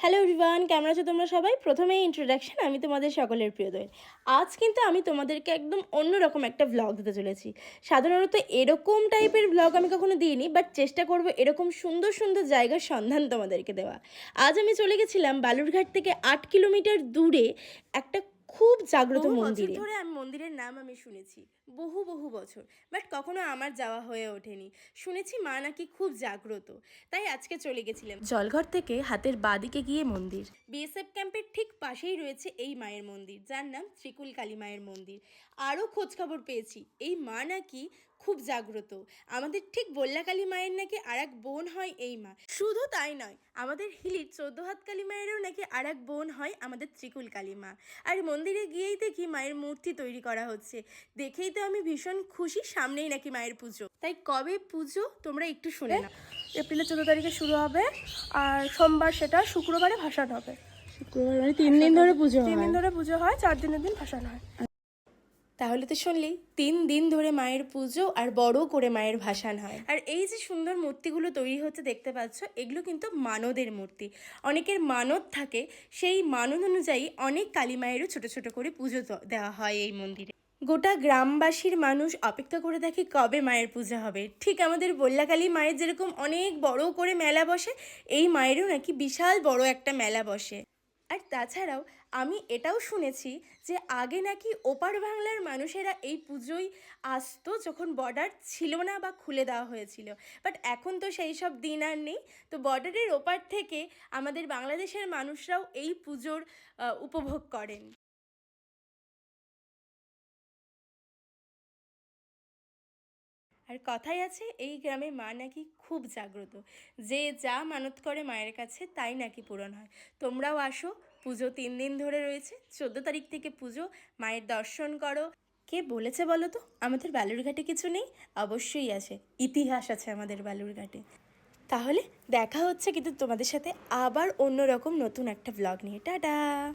Hello everyone, কেমন আছো তোমরা সবাই? প্রথমেই ইন্ট্রোডাকশন, আমি তোমাদের সকলের প্রিয় দোয়েল। আজ কিন্তু আমি তোমাদেরকে একদম অন্যরকম একটা ভ্লগ দিতে চলেছি। সাধারণত এরকম টাইপের ভ্লগ আমি কখনো দিইনি, বাট চেষ্টা করব এরকম সুন্দর সুন্দর জায়গার সন্ধান তোমাদেরকে দেওয়া। আজ আমি চলে গেছিলাম বালুরঘাট থেকে 8 কিলোমিটার দূরে একটা খুব জাগ্রত মন্দিরে। ধরে আমি মন্দিরের নাম শুনেছি বহু বহু বছর, বাট কখনো আমার যাওয়া হয়ে ওঠেনি। শুনেছি মা নাকি খুব জাগ্রত, তাই আজকে চলে গেছিলাম। জলঘর থেকে হাতের বাঁদিকে গিয়ে মন্দির, বিএসএফ ক্যাম্পের ঠিক পাশেই রয়েছে এই মায়ের মন্দির, যার নাম ত্রিকুল কালী মায়ের মন্দির। আরও খোঁজখবর পেয়েছি এই মা নাকি খুব জাগ্রত। আমাদের ঠিক বল্লাকালী মায়ের নাকি আর এক বোন হয় এই মা। শুধু তাই নয়, আমাদের হিলির 14 হাত কালী মায়েরও নাকি আর এক বোন হয় আমাদের ত্রিকুল কালী মা। আর মন্দিরে গিয়েই দেখি মায়ের মূর্তি তৈরি করা হচ্ছে, দেখেই তো আমি ভীষণ খুশি। সামনেই নাকি মায়ের পুজো, তাই কবে পুজো তোমরা একটু শুনে নাও। এপ্রিলের 14 তারিখে শুরু হবে, আর সোমবার সেটা শুক্রবারে ভাসান হবে। শুক্রবার মানে 3 দিন ধরে পুজো হয়? 3 দিন ধরে পুজো হয়, 4 দিনের দিন ভাসান হয়। তাহলে তো শুনলি 3 দিন ধরে মায়ের পুজো আর বড় করে মায়ের ভাসান হয়। আর এই যে সুন্দর মূর্তিগুলো তৈরি হচ্ছে দেখতে পাচ্ছ, এগুলো কিন্তু মানদের মূর্তি। অনেকের মানত থাকে, সেই মানত অনুযায়ী অনেক কালী মায়েরও ছোটো ছোটো করে পুজো দেওয়া হয় এই মন্দিরে। গোটা গ্রামবাসীর মানুষ অপেক্ষা করে দেখে কবে মায়ের পূজা হবে। ঠিক আমাদের বল্লাকালী মায়ের যেরকম অনেক বড় করে মেলা বসে, এই মায়েরও নাকি বিশাল বড় একটা মেলা বসে। আর তাছাড়াও আমি এটাও শুনেছি যে আগে নাকি ওপার বাংলার মানুষেরা এই পুজোয় আসতো যখন বর্ডার ছিল না বা খুলে দেওয়া হয়েছিল, বাট এখন তো সেই সব দিন আর নেই। তো বর্ডারের ওপার থেকে আমাদের বাংলাদেশের মানুষরাও এই পুজোর উপভোগ করেন। আর কথাই আছে এই গ্রামে মা নাকি খুব জাগ্রত, যে যা মানত করে মায়ের কাছে তাই নাকি পূরণ হয়। তোমরাও আসো, পুজো 3 দিন ধরে রয়েছে। 14 তারিখ থেকে পুজো, মায়ের দর্শন করো। কে বলেছে বলো তো আমাদের বালুরঘাটে কিছু নেই? অবশ্যই আছে, ইতিহাস আছে আমাদের বালুরঘাটে। তাহলে দেখা হচ্ছে কিন্তু তোমাদের সাথে আবার অন্যরকম নতুন একটা ভ্লগ নিয়ে। টাটা।